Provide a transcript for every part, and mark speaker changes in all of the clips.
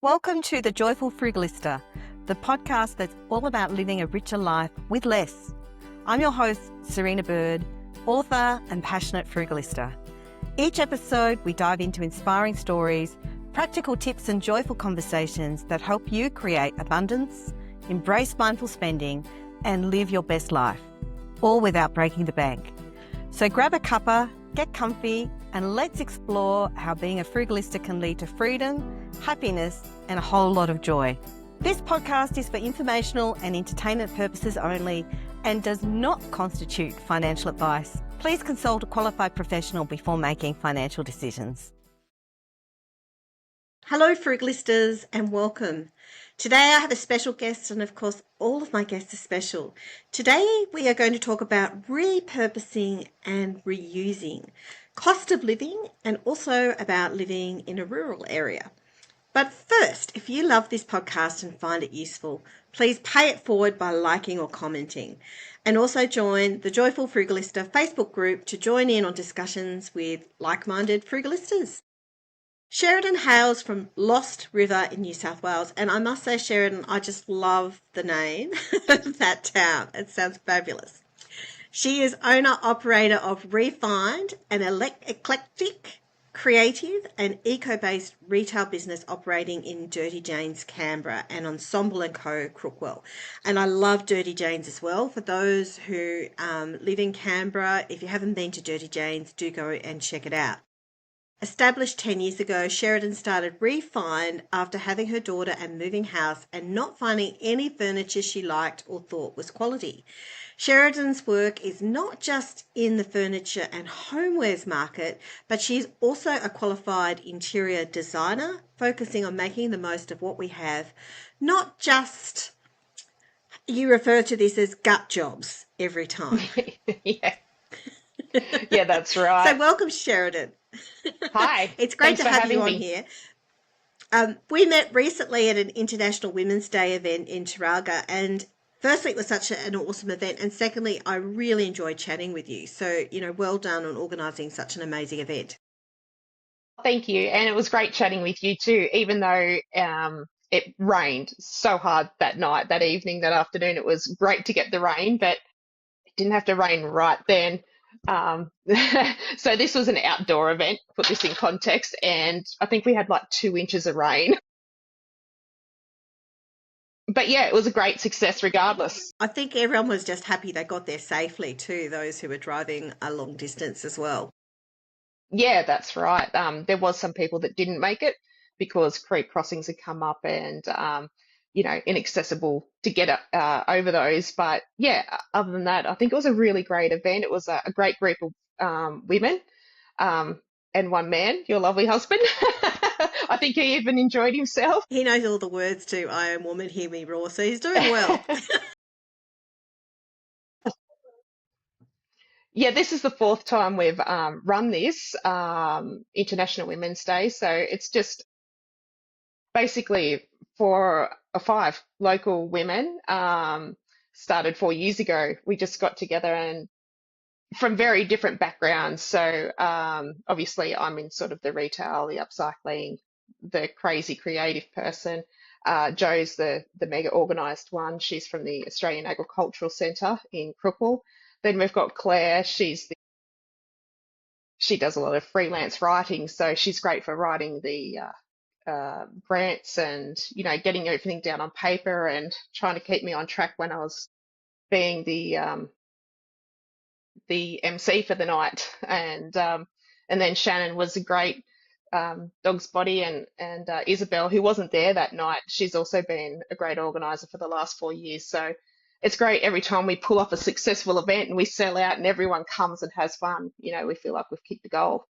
Speaker 1: Welcome to The Joyful Frugalista, the podcast that's all about living a richer life with less. I'm your host, Serena Bird, author and passionate frugalista. Each episode, we dive into inspiring stories, practical tips and joyful conversations that help you create abundance, embrace mindful spending, and live your best life, all without breaking the bank. So grab a cuppa, get comfy, and let's explore how being a frugalista can lead to freedom, happiness, and a whole lot of joy. This podcast is for informational and entertainment purposes only and does not constitute financial advice. Please consult a qualified professional before making financial decisions. Hello, frugalistas, and welcome. Today I have a special guest, and of course all of my guests are special. Today we are going to talk about repurposing and reusing, cost of living, and also about living in a rural area. But first, if you love this podcast and find it useful, please pay it forward by liking or commenting. And also join the Joyful Frugalista Facebook group to join in on discussions with like-minded frugalistas. Sheridan hails from Lost River in New South Wales. And I must say, Sheridan, I just love the name of that town. It sounds fabulous. She is owner-operator of Refined, an eclectic, creative and eco-based retail business operating in Dirty Jane's, Canberra, and Ensemble & Co, Crookwell. And I love Dirty Jane's as well. For those who live in Canberra, if you haven't been to Dirty Jane's, do go and check it out. Established 10 years ago, Sheridan started Refined after having her daughter and moving house and not finding any furniture she liked or thought was quality. Sheridan's work is not just in the furniture and homewares market, but she's also a qualified interior designer, focusing on making the most of what we have, not just, you refer to this as gut jobs every time.
Speaker 2: Yeah, that's right.
Speaker 1: So welcome, Sheridan.
Speaker 2: Hi.
Speaker 1: It's great
Speaker 2: Thanks
Speaker 1: to
Speaker 2: for
Speaker 1: have you
Speaker 2: having
Speaker 1: on
Speaker 2: me.
Speaker 1: here. We met recently at an International Women's Day event in Taraga, and firstly, it was such an awesome event, and secondly, I really enjoyed chatting with you. So, well done on organising such an amazing event.
Speaker 2: Thank you. And it was great chatting with you too, even though it rained so hard that night, that evening, that afternoon. It was great to get the rain, but it didn't have to rain right then. Um, so this was an outdoor event, put this in context, and I think we had like 2 inches of rain. But yeah, it was a great success regardless.
Speaker 1: I think everyone was just happy they got there safely too, those who were driving a long distance as well.
Speaker 2: Yeah, that's right. There was some people that didn't make it because creek crossings had come up and inaccessible to get over those. But yeah, other than that, I think it was a really great event. It was a great group of women um, and one man, your lovely husband. I think he even enjoyed himself.
Speaker 1: He knows all the words to I Am Woman, Hear Me Roar, so he's doing well.
Speaker 2: Yeah, this is the fourth time we've run this International Women's Day. So it's just basically for five local women, started 4 years ago. We just got together and from very different backgrounds. So obviously I'm in sort of the retail, the upcycling, the crazy creative person. Jo's the mega organised one. She's from the Australian Agricultural Centre in Crookwell. Then we've got Claire. She does a lot of freelance writing, so she's great for writing the grants and getting everything down on paper and trying to keep me on track when I was being the MC for the night. And then Shannon was a great dog's body, and Isabel, who wasn't there that night, she's also been a great organizer for the last 4 years. So it's great every time we pull off a successful event and we sell out and everyone comes and has fun. We feel like we've kicked the goal.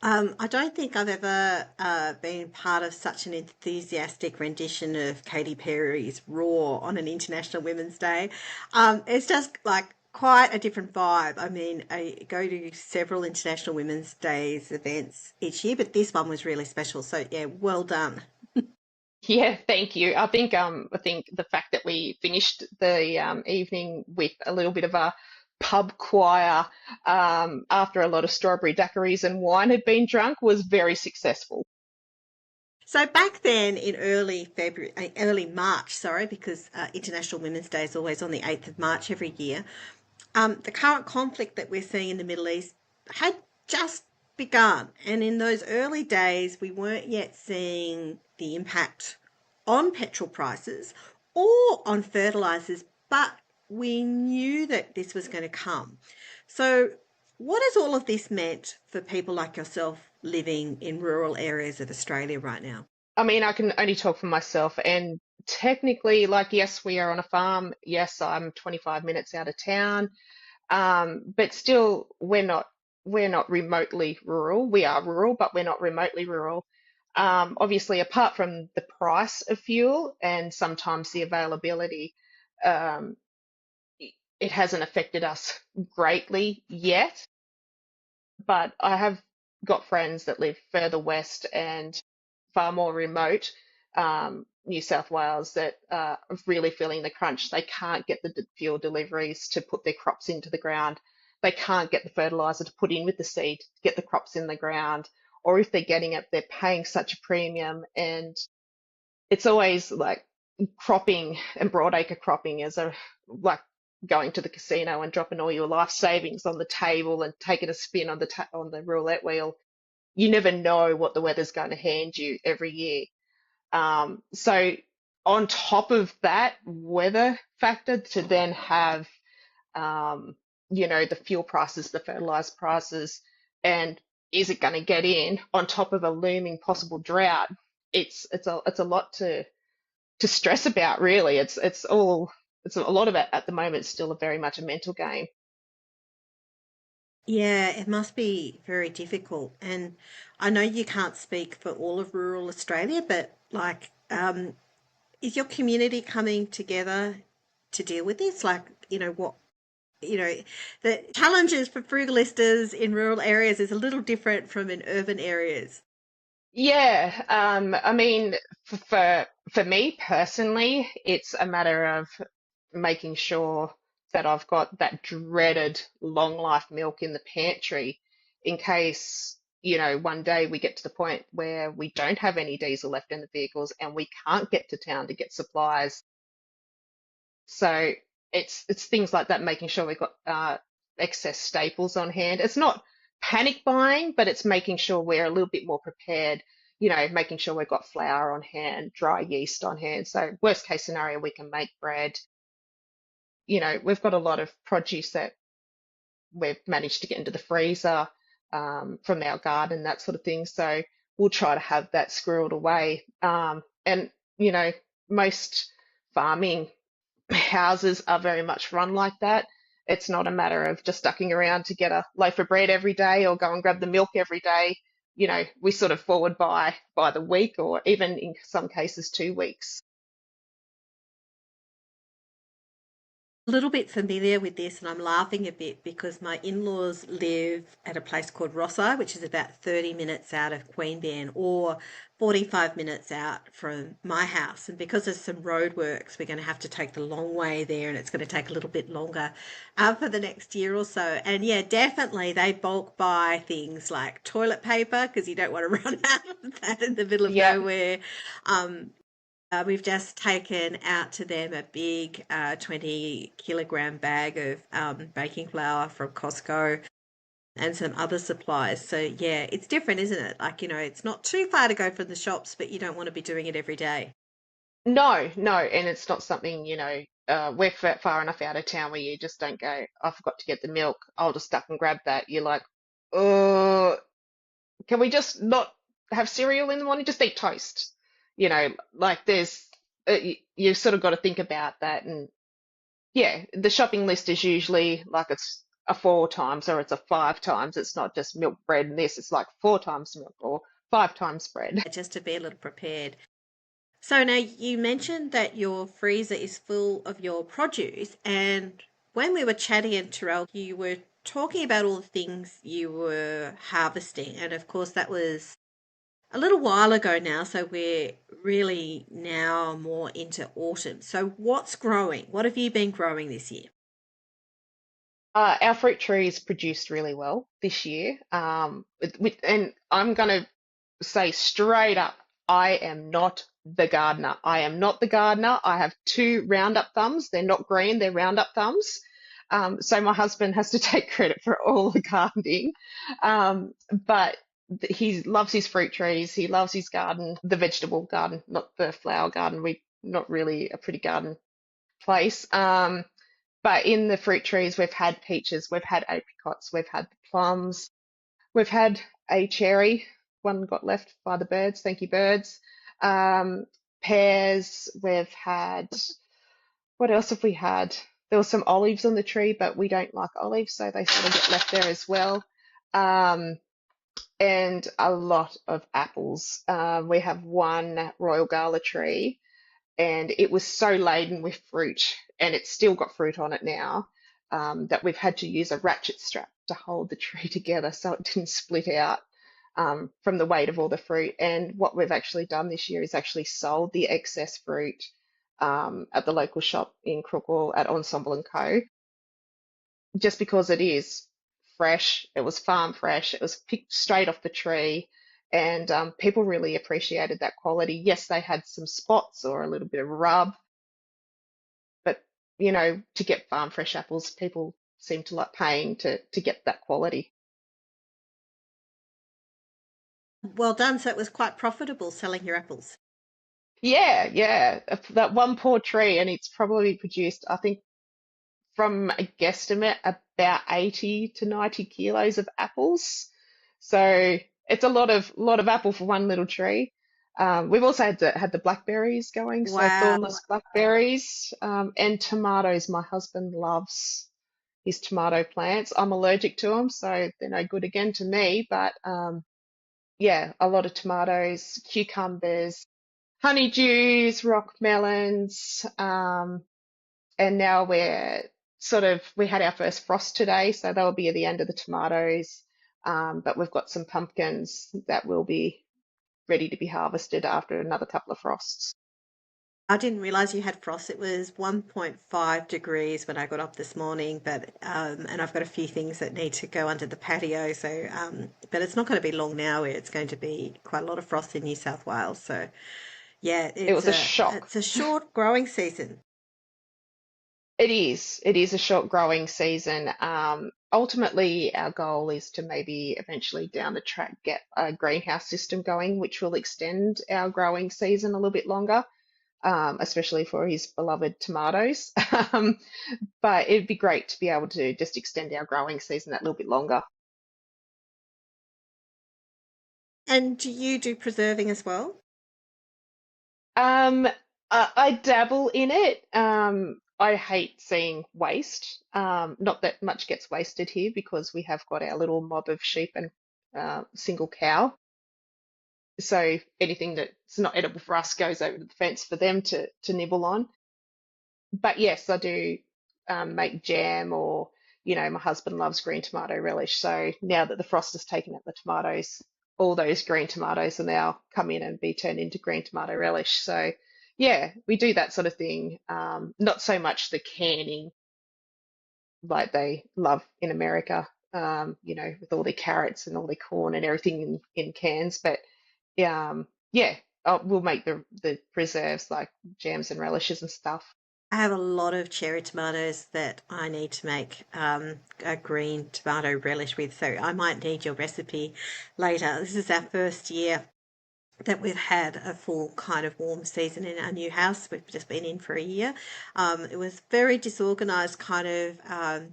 Speaker 1: I don't think I've ever been part of such an enthusiastic rendition of Katy Perry's Roar on an International Women's Day. It's just like quite a different vibe. I mean, I go to several International Women's Days events each year, but this one was really special. So yeah, well done.
Speaker 2: Yeah, thank you. I think the fact that we finished the evening with a little bit of a pub choir after a lot of strawberry daiquiris and wine had been drunk was very successful.
Speaker 1: So back then in early February, early March, sorry, because International Women's Day is always on the 8th of March every year. The current conflict that we're seeing in the Middle East had just begun. And in those early days, we weren't yet seeing the impact on petrol prices or on fertilizers, but we knew that this was going to come. So, what has all of this meant for people like yourself living in rural areas of Australia right now?
Speaker 2: I mean, I can only talk for myself, and technically, like, yes, we are on a farm. Yes, I'm 25 minutes out of town. But still, we're not remotely rural. We are rural, but we're not remotely rural. Obviously, apart from the price of fuel and sometimes the availability, um, it hasn't affected us greatly yet. But I have got friends that live further west and far more remote, New South Wales, that are really feeling the crunch. They can't get the fuel deliveries to put their crops into the ground. They can't get the fertilizer to put in with the seed to get the crops in the ground. Or if they're getting it, they're paying such a premium. And it's always like cropping and broadacre cropping is a like going to the casino and dropping all your life savings on the table and taking a spin on on the roulette wheel. You never know what the weather's going to hand you every year. So on top of that weather factor, to then have um, the fuel prices, the fertilizer prices, and is it going to get in on top of a looming possible drought? It's a lot to stress about, really. It's a lot of it at the moment, still a very much a mental game.
Speaker 1: Yeah, it must be very difficult. And I know you can't speak for all of rural Australia, but like, is your community coming together to deal with this? Like, you know, the challenges for frugalistas in rural areas is a little different from in urban areas.
Speaker 2: Yeah, I mean, for me personally, it's a matter of making sure that I've got that dreaded long life milk in the pantry in case, one day we get to the point where we don't have any diesel left in the vehicles and we can't get to town to get supplies. So it's things like that, making sure we've got excess staples on hand. It's not panic buying, but it's making sure we're a little bit more prepared. Making sure we've got flour on hand, dry yeast on hand. So worst case scenario, we can make bread. We've got a lot of produce that we've managed to get into the freezer from our garden, that sort of thing. So we'll try to have that squirreled away. And most farming houses are very much run like that. It's not a matter of just ducking around to get a loaf of bread every day or go and grab the milk every day. We sort of forward by the week, or even in some cases 2 weeks.
Speaker 1: A little bit familiar with this, and I'm laughing a bit because my in-laws live at a place called Rosso, which is about 30 minutes out of Queanbeyan or 45 minutes out from my house. And because of some roadworks, we're going to have to take the long way there, and it's going to take a little bit longer for the next year or so. And yeah, definitely they bulk buy things like toilet paper because you don't want to run out of that in the middle of
Speaker 2: Yeah.
Speaker 1: nowhere. We've just taken out to them a big 20-kilogram bag of baking flour from Costco and some other supplies. So, yeah, it's different, isn't it? Like, it's not too far to go from the shops, but you don't want to be doing it every day.
Speaker 2: No, no, and it's not something, we're far enough out of town where you just don't go, I forgot to get the milk, I'll just duck and grab that. You're like, oh, can we just not have cereal in the morning? Just eat toast. Like you sort of got to think about that. And yeah, the shopping list is usually like it's a 4 times or it's a 5 times. It's not just milk, bread, and this. It's like 4 times milk or 5 times bread.
Speaker 1: Just to be a little prepared. So now you mentioned that your freezer is full of your produce, and when we were chatting in Terrell, you were talking about all the things you were harvesting, and of course that was a little while ago now, so we're really now more into autumn. So what's growing? What have you been growing this year?
Speaker 2: Our fruit trees produced really well this year. And I'm going to say straight up, I am not the gardener. I am not the gardener. I have two roundup thumbs. They're not green, they're roundup thumbs. So my husband has to take credit for all the gardening. But he loves his fruit trees. He loves his garden, the vegetable garden, not the flower garden. We not really a pretty garden place. But in the fruit trees, we've had peaches, we've had apricots, we've had plums, we've had a cherry. One got left by the birds. Thank you, birds. Um, Pears. We've had. What else have we had? There was some olives on the tree, but we don't like olives, so they sort of get left there as well. Um, and a lot of apples. We have one Royal Gala tree, and it was so laden with fruit, and it's still got fruit on it now, that we've had to use a ratchet strap to hold the tree together so it didn't split out, from the weight of all the fruit. And what we've actually done this year is actually sold the excess fruit, at the local shop in Frugal at Ensemble and Co. Just because it is fresh, it was farm fresh, it was picked straight off the tree, and people really appreciated that quality. Yes, they had some spots or a little bit of rub, but to get farm fresh apples, people seem to like paying to get that quality.
Speaker 1: Well done. So it was quite profitable selling your apples.
Speaker 2: Yeah, yeah. That one poor tree, and it's probably produced, I think, from a guesstimate, about 80 to 90 kilos of apples. So it's a lot of apple for one little tree. We've also had the blackberries going, so
Speaker 1: Wow.
Speaker 2: thornless blackberries, and tomatoes. My husband loves his tomato plants. I'm allergic to them, so they're no good again to me. But yeah, a lot of tomatoes, cucumbers, honeydews, rock melons, and now we had our first frost today, so that'll be at the end of the tomatoes. But we've got some pumpkins that will be ready to be harvested after another couple of frosts.
Speaker 1: I didn't realize you had frost. It was 1.5 degrees when I got up this morning, but and I've got a few things that need to go under the patio. So, but it's not going to be long now. It's going to be quite a lot of frost in New South Wales. So, yeah,
Speaker 2: It
Speaker 1: it's
Speaker 2: was a
Speaker 1: a
Speaker 2: shock.
Speaker 1: it's a short growing season.
Speaker 2: It is. It is a short growing season. Ultimately, our goal is to maybe eventually down the track get a greenhouse system going, which will extend our growing season a little bit longer, especially for his beloved tomatoes. Um, but it'd be great to be able to just extend our growing season that little bit longer.
Speaker 1: And do you do preserving as well?
Speaker 2: Um, I dabble in it. I hate seeing waste. Not that much gets wasted here because we have got our little mob of sheep and single cow. So anything that's not edible for us goes over the fence for them to nibble on. But yes, I do make jam, or my husband loves green tomato relish. So now that the frost has taken out the tomatoes, all those green tomatoes will now come in and be turned into green tomato relish. So yeah, we do that sort of thing. Not so much the canning like they love in America, with all their carrots and all their corn and everything in cans. But yeah, we'll make the preserves like jams and relishes and stuff.
Speaker 1: I have a lot of cherry tomatoes that I need to make a green tomato relish with, so I might need your recipe later. This is our first year that we've had a full kind of warm season in our new house. We've just been in for a year. It was very disorganized kind of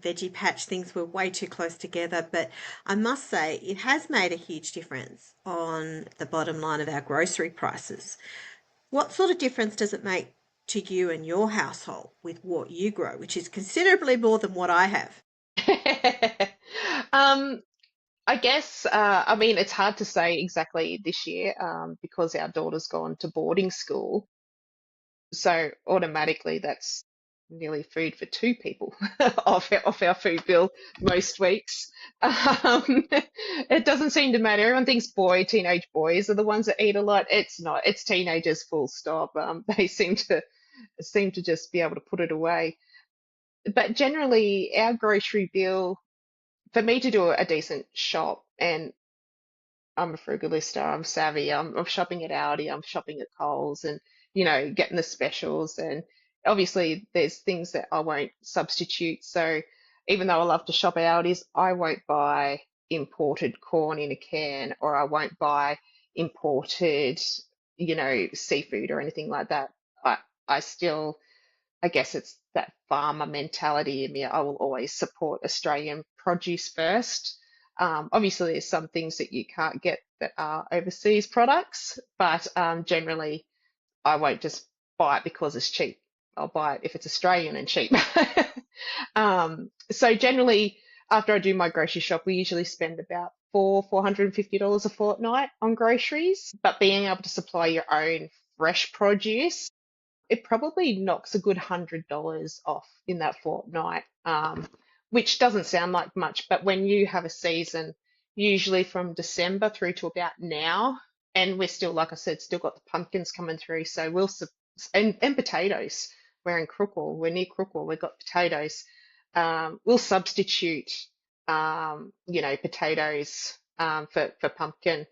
Speaker 1: veggie patch. Things were way too close together, but I must say it has made a huge difference on the bottom line of our grocery prices. What sort of difference does it make to you and your household with what you grow, which is considerably more than what I have?
Speaker 2: Um, I guess, I mean, it's hard to say exactly this year, because our daughter's gone to boarding school. So automatically that's nearly food for two people off our food bill most weeks. It doesn't seem to matter. Everyone thinks teenage boys are the ones that eat a lot. It's not. It's teenagers full stop. They seem to just be able to put it away. But generally, our grocery bill, for me to do a decent shop, and I'm a frugalista. I'm savvy. I'm shopping at Aldi. I'm shopping at Coles, and getting the specials. And obviously, there's things that I won't substitute. So even though I love to shop at Aldi's, I won't buy imported corn in a can, or I won't buy imported, seafood or anything like that. I I still, I guess it's that farmer mentality in me. I will always support Australian produce first. Obviously, there's some things that you can't get that are overseas products, but generally, I won't just buy it because it's cheap. I'll buy it if it's Australian and cheap. So generally, after I do my grocery shop, we usually spend about $450 a fortnight on groceries. But being able to supply your own fresh produce, it probably knocks a good $100 off in that fortnight, which doesn't sound like much, but when you have a season, usually from December through to about now, and we're still, like I said, still got the pumpkins coming through, so and potatoes. We're in Crookall, we're near Crookall, we've got potatoes. We'll substitute, potatoes for pumpkin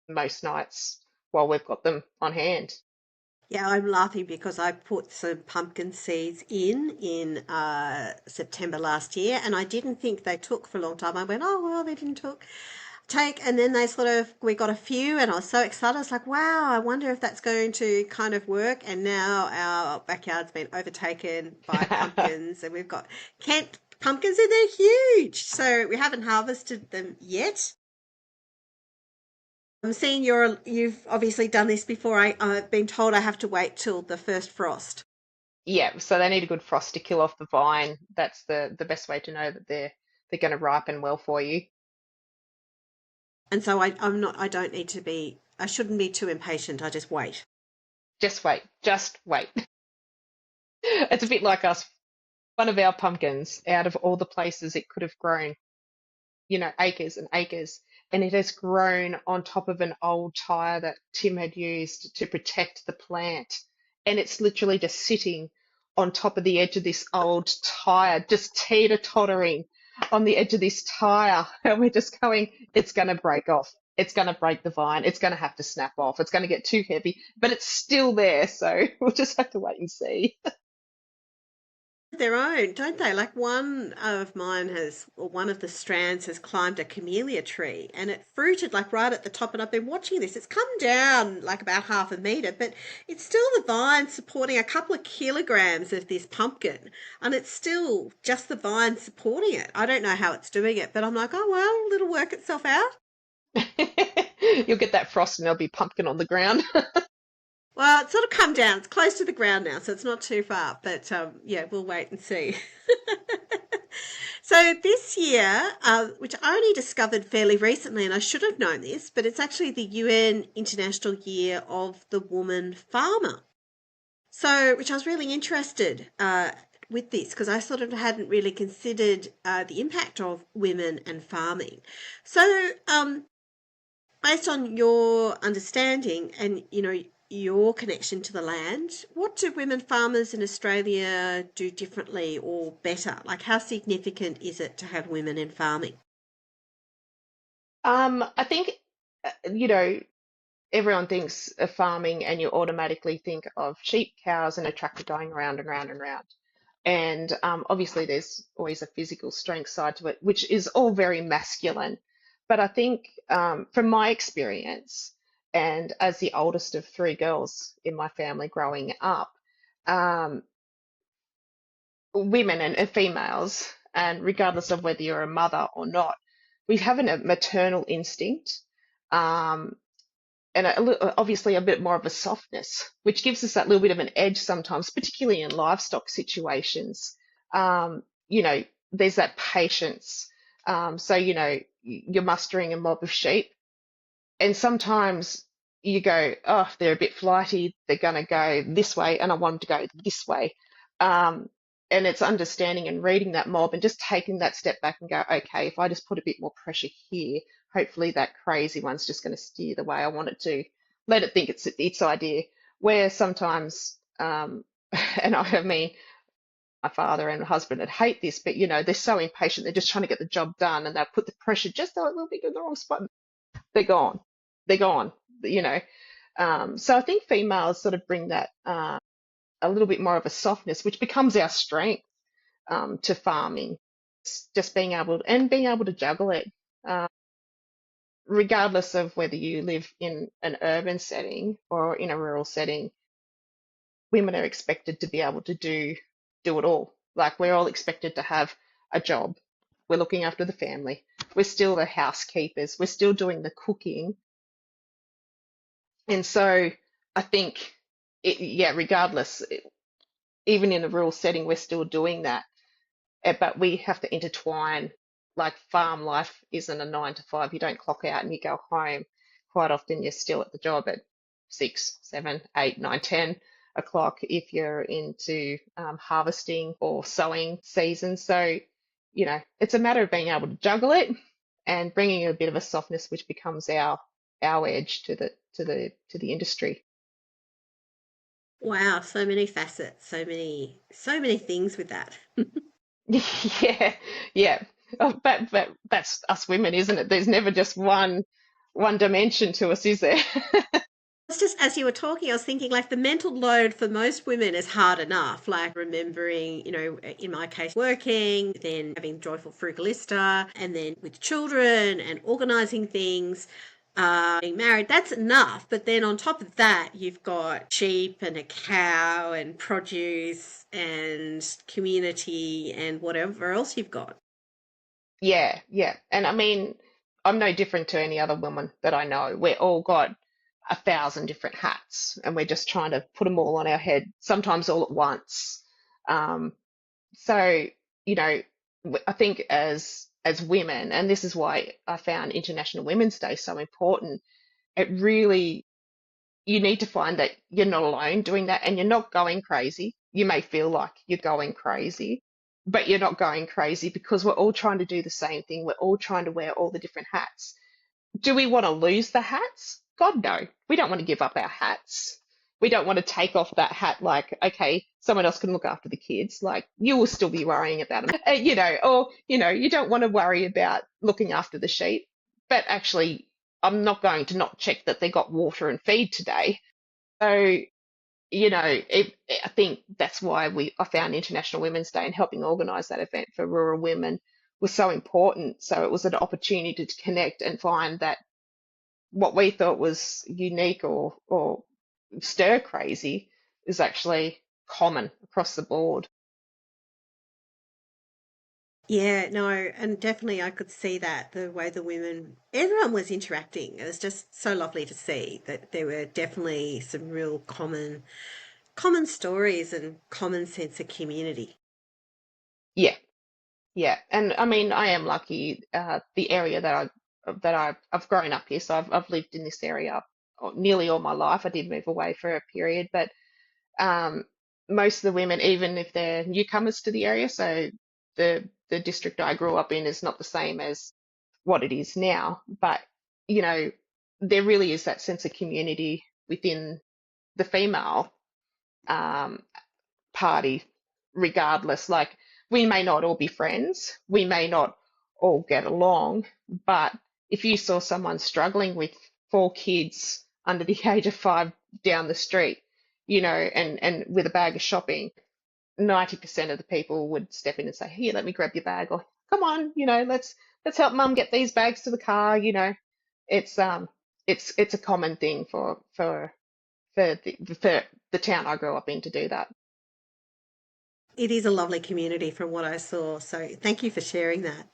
Speaker 2: most nights while we've got them on hand.
Speaker 1: Yeah, I'm laughing because I put some pumpkin seeds in September last year, and I didn't think they took for a long time. I went, oh well, they didn't take, and then they sort of we got a few, and I was so excited. I was like, wow, I wonder if that's going to kind of work. And now our backyard's been overtaken by pumpkins, and we've got Kent pumpkins, and they're huge. So we haven't harvested them yet. I'm seeing you've obviously done this before. I've been told I have to wait till the first frost.
Speaker 2: Yeah, so they need a good frost to kill off the vine. That's the best way to know that they're going to ripen well for you.
Speaker 1: And so I don't need to be, I shouldn't be too impatient. I just wait.
Speaker 2: Just wait, just wait. It's a bit like us. One of our pumpkins, out of all the places it could have grown, acres and acres, and it has grown on top of an old tire that Tim had used to protect the plant. And it's literally just sitting on top of the edge of this old tire, just teeter-tottering on the edge of this tire. And we're just going, it's going to break off. It's going to break the vine. It's going to have to snap off. It's going to get too heavy, but it's still there. So we'll just have to wait and see.
Speaker 1: Their own, don't they? Like one of mine has, or one of the strands has climbed a camellia tree and it fruited like right at the top. And I've been watching this. It's come down like about half a metre, but it's still the vine supporting a couple of kilograms of this pumpkin. And it's still just the vine supporting it. I don't know how it's doing it, but I'm like, oh, well, it'll work itself out.
Speaker 2: You'll get that frost and there'll be pumpkin on the ground.
Speaker 1: Well, it's sort of come down. It's close to the ground now, so it's not too far. But yeah, we'll wait and see. So this year, which I only discovered fairly recently, and I should have known this, but it's actually the UN International Year of the Woman Farmer. So, which I was really interested with this because I sort of hadn't really considered the impact of women and farming. So, based on your understanding and your connection to the land, what do women farmers in Australia do differently or better? Like, how significant is it to have women in farming?
Speaker 2: I think, you know, everyone thinks of farming and you automatically think of sheep, cows, and a tractor going around and round and round. And obviously, there's always a physical strength side to it, which is all very masculine. But I think, from my experience, and as the oldest of three girls in my family growing up, um, women and females, and regardless of whether you're a mother or not, we have a maternal instinct. Um, and obviously a bit more of a softness, which gives us that little bit of an edge sometimes, particularly in livestock situations. Um, you know, there's that patience. So, you're mustering a mob of sheep, and sometimes you go, oh, they're a bit flighty, they're going to go this way, and I want them to go this way. Um, and it's understanding and reading that mob and just taking that step back and go, okay, if I just put a bit more pressure here, hopefully that crazy one's just going to steer the way I want it to. Let it think it's its idea. Where sometimes, and I mean, my father and husband would hate this, but they're so impatient, they're just trying to get the job done and they'll put the pressure just a little bit in the wrong spot. they're gone. They're gone, you know. So I think females sort of bring that a little bit more of a softness, which becomes our strength to farming. It's just being able to juggle it, uh, regardless of whether you live in an urban setting or in a rural setting. Women are expected to be able to do it all. Like we're all expected to have a job. We're looking after the family. We're still the housekeepers. We're still doing the cooking. And so I think, yeah, regardless, even in a rural setting, we're still doing that. But we have to intertwine. Like farm life isn't a 9 to 5. You don't clock out and you go home. Quite often, you're still at the job at 6, 7, 8, 9, 10 o'clock if you're into harvesting or sowing season. So, it's a matter of being able to juggle it and bringing a bit of a softness, which becomes our edge to the industry.
Speaker 1: Wow, so many facets, so many things with that.
Speaker 2: Yeah, yeah. Oh, but that's us women, isn't it? There's never just one dimension to us, is there?
Speaker 1: It's just as you were talking, I was thinking like the mental load for most women is hard enough. Like remembering, in my case, working, then having joyful frugalista, and then with children and organizing things, being married. That's enough. But then on top of that, you've got sheep and a cow and produce and community and whatever else you've got.
Speaker 2: Yeah, yeah. And I mean, I'm no different to any other woman that I know. We're all got 1,000 different hats, and we're just trying to put them all on our head, sometimes all at once. Um, so, I think as women, and this is why I found International Women's Day so important. It really You need to find that you're not alone doing that and you're not going crazy. You may feel like you're going crazy, but you're not going crazy because we're all trying to do the same thing. We're all trying to wear all the different hats. Do we want to lose the hats? God, no. We don't want to give up our hats. We don't want to take off that hat like, okay, someone else can look after the kids. Like, you will still be worrying about them, you don't want to worry about looking after the sheep, but actually, I'm not going to not check that they got water and feed today. So, I think that's why I found International Women's Day and helping organise that event for rural women was so important. So it was an opportunity to connect and find that what we thought was unique or stir crazy is actually common across the board.
Speaker 1: Yeah, no, and definitely I could see that the way the women, everyone was interacting. It was just so lovely to see that there were definitely some real common stories and common sense of community.
Speaker 2: Yeah, yeah. And I mean, I am lucky. The area I've grown up here, so I've lived in this area nearly all my life. I did move away for a period, but um, most of the women, even if they're newcomers to the area, so the district I grew up in is not the same as what it is now, but you know, there really is that sense of community within the female um, party, regardless. Like, we may not all be friends, we may not all get along, but if you saw someone struggling with 4 kids under the age of 5 down the street, and with a bag of shopping, 90% of the people would step in and say, "Here, let me grab your bag," or "Come on, let's help mum get these bags to the car." It's a common thing for the town I grew up in to do that.
Speaker 1: It is a lovely community from what I saw. So thank you for sharing that.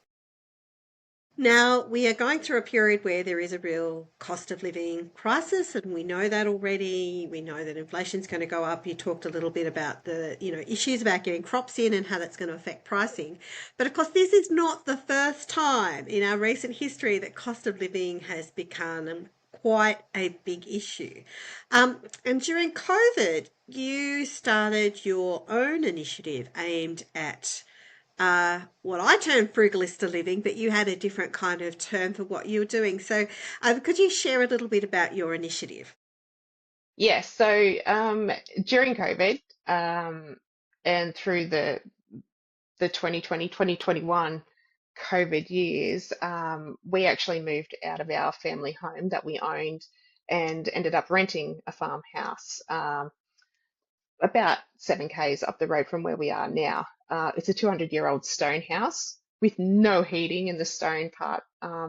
Speaker 1: Now, we are going through a period where there is a real cost of living crisis, and we know that already. We know that inflation's going to go up. You talked a little bit about the, issues about getting crops in and how that's going to affect pricing. But of course, this is not the first time in our recent history that cost of living has become quite a big issue. And during COVID, you started your own initiative aimed at what I term frugalista living, but you had a different kind of term for what you were doing. So, could you share a little bit about your initiative?
Speaker 2: Yes, so during COVID and through the 2020, 2021. COVID years, we actually moved out of our family home that we owned and ended up renting a farmhouse about 7 k's up the road from where we are now. It's a 200-year-old stone house with no heating in the stone part.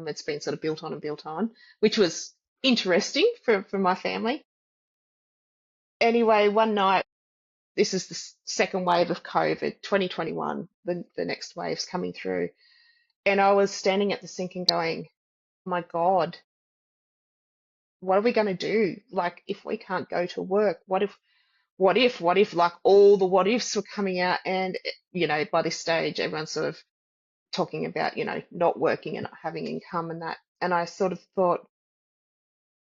Speaker 2: It's been sort of built on and built on, which was interesting for my family. Anyway, one night, this is the second wave of COVID, 2021, the next wave's coming through. And I was standing at the sink and going, my God, what are we going to do? Like, if we can't go to work, what if, like all the what ifs were coming out? And, by this stage, everyone's sort of talking about, not working and not having income and that. And I sort of thought,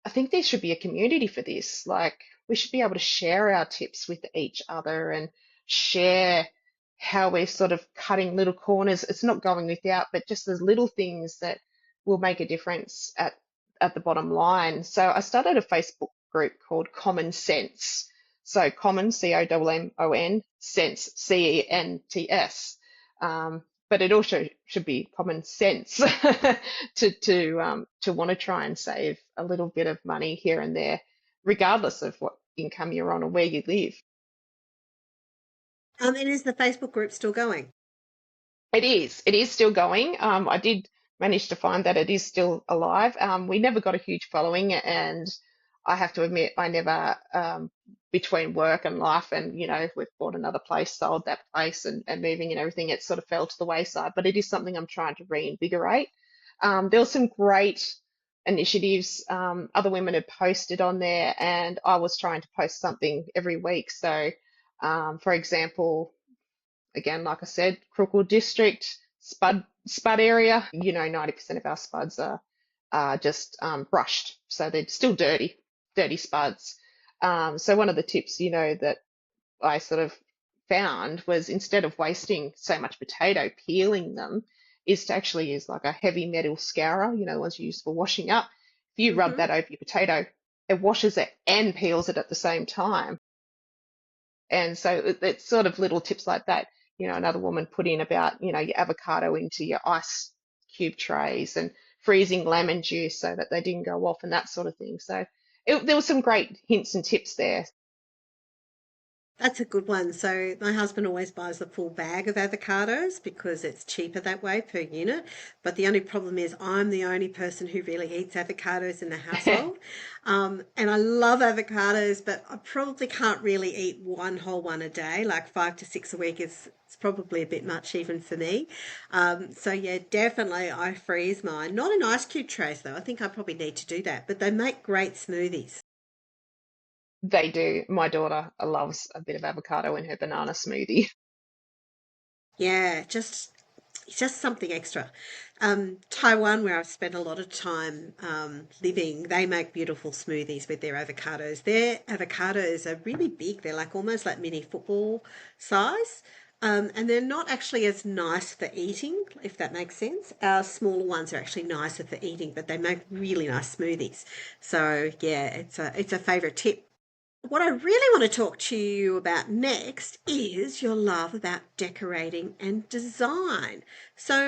Speaker 2: I think there should be a community for this. Like, we should be able to share our tips with each other and share how we're sort of cutting little corners. It's not going without, but just those little things that will make a difference at the bottom line. So I started a Facebook group called Common Sense. So common, COMMON, sense, CENTS. But it also should be common sense to want to try and save a little bit of money here and there, regardless of what income you're on or where you live.
Speaker 1: And is the Facebook group still going?
Speaker 2: It is. It is still going. I did manage to find that it is still alive. We never got a huge following, and I have to admit, I never, between work and life, and we've bought another place, sold that place, and moving and everything, it sort of fell to the wayside. But it is something I'm trying to reinvigorate. There were some great initiatives. Other women had posted on there, and I was trying to post something every week. So, for example, again, like I said, Crookle District, spud area. 90% of our spuds are just brushed, so they're still dirty spuds. So one of the tips, that I sort of found was, instead of wasting so much potato peeling them, is to actually use like a heavy metal scourer, ones you use for washing up. If you rub
Speaker 1: Mm-hmm.
Speaker 2: that over your potato, it washes it and peels it at the same time. And so it's sort of little tips like that. Another woman put in about, your avocado into your ice cube trays and freezing lemon juice so that they didn't go off and that sort of thing. So there were some great hints and tips there.
Speaker 1: That's a good one. So my husband always buys the full bag of avocados because it's cheaper that way per unit. But the only problem is I'm the only person who really eats avocados in the household. And I love avocados, but I probably can't really eat one whole one a day. Like 5 to 6 a week is it's probably a bit much even for me. So yeah, definitely I freeze mine. Not in ice cube trays though. I think I probably need to do that. But they make great smoothies.
Speaker 2: They do. My daughter loves a bit of avocado in her banana smoothie.
Speaker 1: Yeah, just it's just something extra. Taiwan, where I've spent a lot of time living, they make beautiful smoothies with their avocados. Their avocados are really big. They're like almost like mini football size. And they're not actually as nice for eating, if that makes sense. Our smaller ones are actually nicer for eating, but they make really nice smoothies. So yeah, it's a favorite tip. What I really want to talk to you about next is your love about decorating and design. So,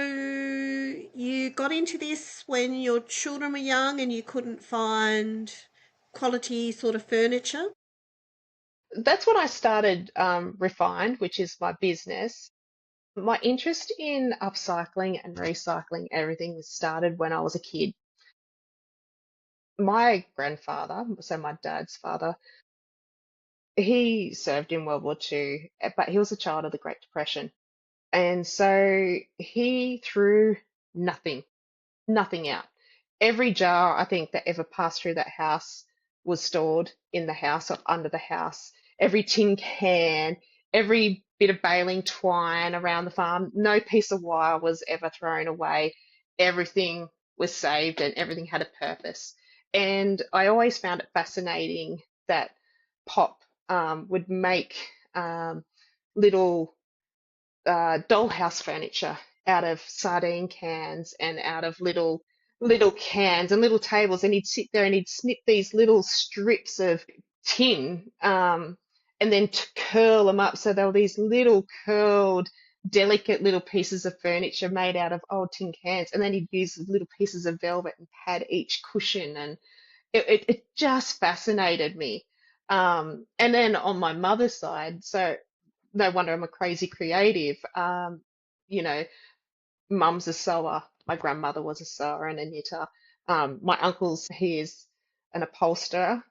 Speaker 1: you got into this when your children were young and you couldn't find quality sort of furniture?
Speaker 2: That's when I started Refined, which is my business. My interest in upcycling and recycling everything started when I was a kid. My grandfather, so my dad's father, he served in World War II, but he was a child of the Great Depression. And so he threw nothing, nothing out. Every jar, I think, that ever passed through that house was stored in the house or under the house. Every tin can, every bit of baling twine around the farm, no piece of wire was ever thrown away. Everything was saved and everything had a purpose. And I always found it fascinating that Pop would make little dollhouse furniture out of sardine cans and out of little cans and little tables, and he'd sit there and he'd snip these little strips of tin, and then curl them up so they were these little curled delicate little pieces of furniture made out of old tin cans, and then he'd use little pieces of velvet and pad each cushion, and it just fascinated me. And then on my mother's side, so no wonder I'm a crazy creative. You know, mum's a sewer. My grandmother was a sewer and a knitter. My uncle's, he is an upholsterer.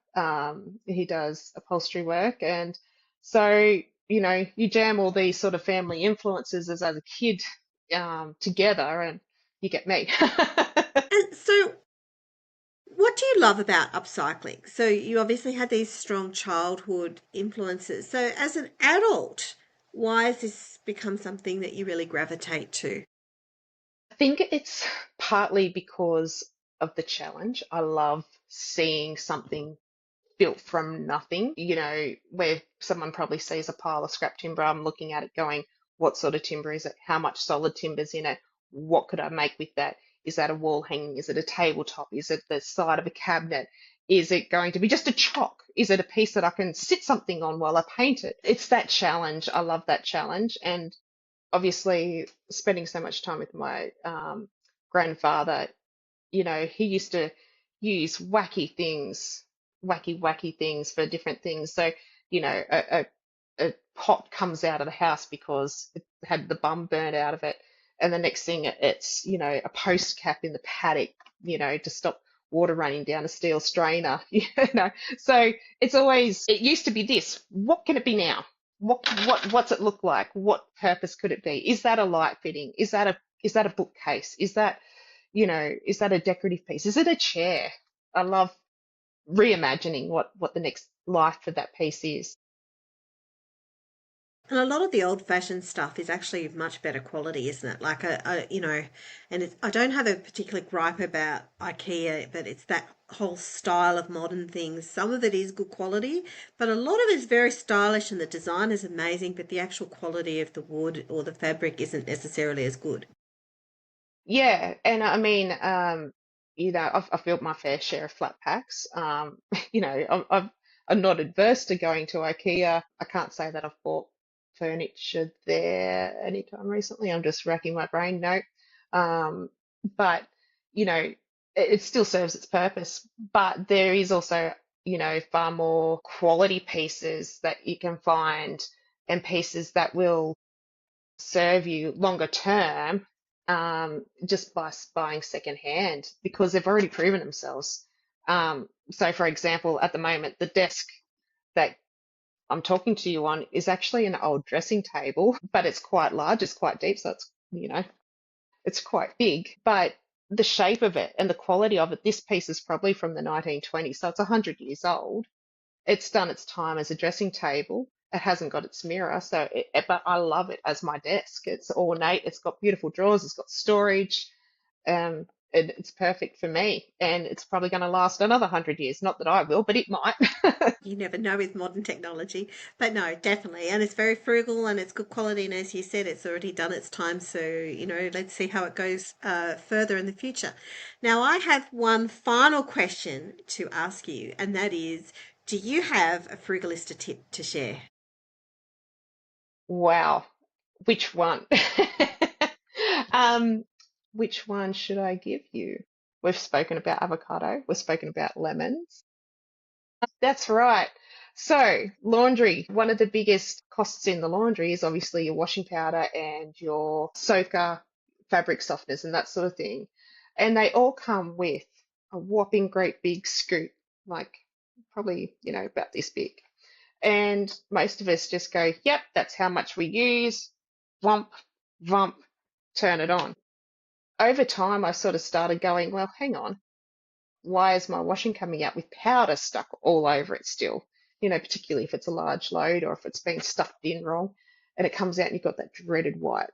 Speaker 2: He does upholstery work. And so, you jam all these sort of family influences as a kid together and you get me.
Speaker 1: And so, what do you love about upcycling? So, you obviously had these strong childhood influences. So, as an adult, why has this become something that you really gravitate to?
Speaker 2: I think it's partly because of the challenge. I love seeing something built from nothing, where someone probably sees a pile of scrap timber. I'm looking at it going, what sort of timber is it? How much solid timber's in it? What could I make with that? Is that a wall hanging? Is it a tabletop? Is it the side of a cabinet? Is it going to be just a chalk? Is it a piece that I can sit something on while I paint it? It's that challenge. I love that challenge. And obviously, spending so much time with my grandfather, he used to use wacky things for different things. So, a pot comes out of the house because it had the bum burnt out of it. And the next thing it's, a post cap in the paddock, to stop water running down a steel strainer, So it used to be this. What can it be now? What's it look like? What purpose could it be? Is that a light fitting? Is that a bookcase? Is that a decorative piece? Is it a chair? I love reimagining what the next life for that piece is.
Speaker 1: And a lot of the old-fashioned stuff is actually much better quality, isn't it? Like and I don't have a particular gripe about IKEA, but it's that whole style of modern things. Some of it is good quality, but a lot of it is very stylish, and the design is amazing, but the actual quality of the wood or the fabric isn't necessarily as good.
Speaker 2: Yeah, and I mean, I've built my fair share of flat packs. I'm not adverse to going to IKEA. I can't say that I've bought furniture there anytime recently. I'm just racking my brain. No, but it still serves its purpose. But there is also, far more quality pieces that you can find and pieces that will serve you longer term just by buying secondhand because they've already proven themselves. So, for example, at the moment, the desk that I'm talking to you on is actually an old dressing table, but it's quite large, it's quite deep, so it's quite big. But the shape of it and the quality of it, this piece is probably from the 1920s, so it's 100 years old. It's done its time as a dressing table. It hasn't got its mirror, but I love it as my desk. It's ornate. It's got beautiful drawers. It's got storage. It's perfect for me, and it's probably going to last another 100 years. Not that I will, but it might.
Speaker 1: You never know with modern technology, but no, definitely. And it's very frugal and it's good quality. And as you said, it's already done its time. So, let's see how it goes further in the future. Now, I have one final question to ask you, and that is, do you have a frugalista tip to share?
Speaker 2: Wow, which one? Um, which one should I give you? We've spoken about avocado. We've spoken about lemons. That's right. So, laundry, one of the biggest costs in the laundry is obviously your washing powder and your soaker, fabric softeners, and that sort of thing. And they all come with a whopping great big scoop, like probably, about this big. And most of us just go, yep, that's how much we use. Vump, vump, turn it on. Over time, I sort of started going, well, hang on, why is my washing coming out with powder stuck all over it still? Particularly if it's a large load or if it's been stuffed in wrong and it comes out and you've got that dreaded white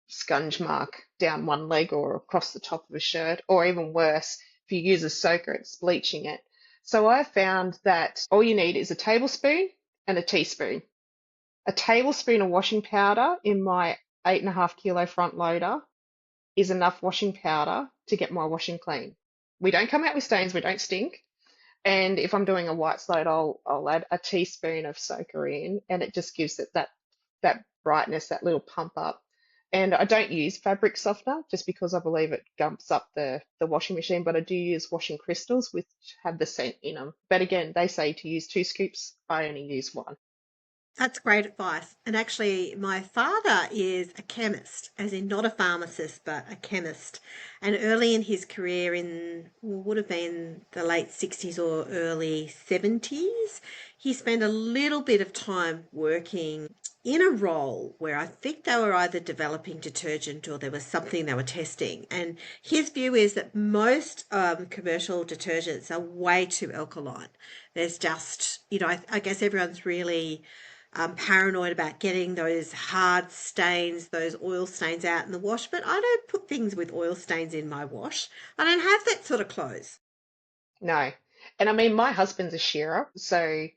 Speaker 2: scunge mark down one leg or across the top of a shirt, or even worse, if you use a soaker, it's bleaching it. So I found that all you need is a tablespoon and a teaspoon. A tablespoon of washing powder in my 8.5 kilo front loader is enough washing powder to get my washing clean. We don't come out with stains, we don't stink. And if I'm doing a white slate, I'll add a teaspoon of soaker in, and it just gives it that brightness, that little pump up. And I don't use fabric softener just because I believe it gumps up the washing machine, but I do use washing crystals which have the scent in them. But again, they say to use 2 scoops. I only use one.
Speaker 1: That's great advice. And actually, my father is a chemist, as in not a pharmacist, but a chemist. And early in his career, would have been the late 60s or early 70s, he spent a little bit of time working in a role where I think they were either developing detergent or there was something they were testing. And his view is that most commercial detergents are way too alkaline. There's just, I guess everyone's really paranoid about getting those hard stains, those oil stains out in the wash, but I don't put things with oil stains in my wash. I don't have that sort of clothes.
Speaker 2: No. And I mean, my husband's a shearer, so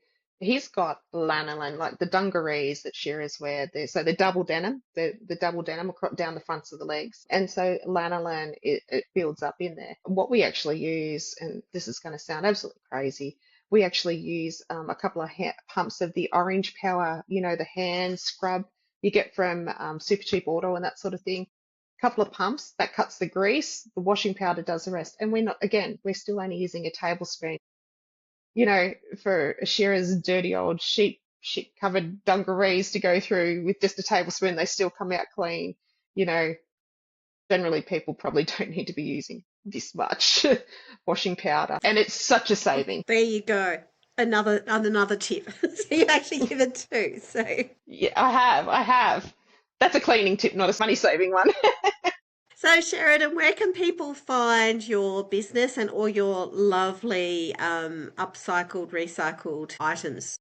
Speaker 2: he's got lanolin, like the dungarees that shearers wear. So the double denim, the double denim down the fronts of the legs. And so lanolin, it builds up in there. What we actually use, and this is going to sound absolutely crazy, we actually use a couple of pumps of the Orange Power, the hand scrub you get from Super Cheap Auto and that sort of thing. Couple of pumps that cuts the grease, the washing powder does the rest. And we're still only using a tablespoon. For a shearer's dirty old sheet covered dungarees to go through with just a tablespoon, they still come out clean. You know, Generally people probably don't need to be using this much washing powder. And it's such a saving.
Speaker 1: There you go. Another tip. So you actually give it two. So
Speaker 2: Yeah, I have. That's a cleaning tip, not a money saving one.
Speaker 1: Sheridan, where can people find your business and all your lovely upcycled, recycled items?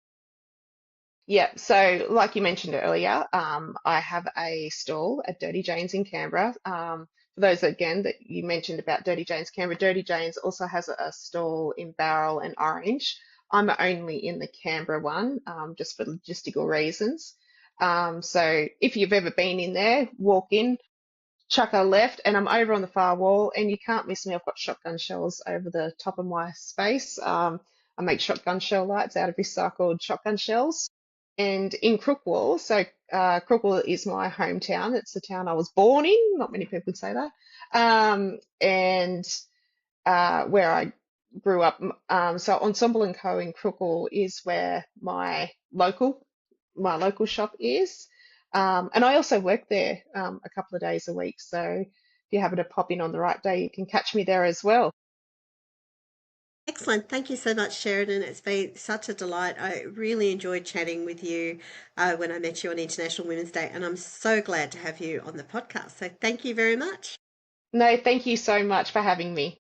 Speaker 2: Yeah, so like you mentioned earlier, I have a stall at Dirty Jane's in Canberra. For those again that you mentioned about Dirty Jane's Canberra, Dirty Jane's also has a stall in Barrel and Orange. I'm only in the Canberra one, just for logistical reasons. So if you've ever been in there, walk in, chuck a left, and I'm over on the far wall, and you can't miss me. I've got shotgun shells over the top of my space. I make shotgun shell lights out of recycled shotgun shells. And in Crookwell, so Crookwell is my hometown. It's the town I was born in. Not many people would say that. And where I grew up. So Ensemble and Co in Crookwell is where my local shop is. And I also work there a couple of days a week. So if you happen to pop in on the right day, you can catch me there as well.
Speaker 1: Excellent. Thank you so much, Sheridan. It's been such a delight. I really enjoyed chatting with you when I met you on International Women's Day, and I'm so glad to have you on the podcast. So thank you very much.
Speaker 2: No, thank you so much for having me.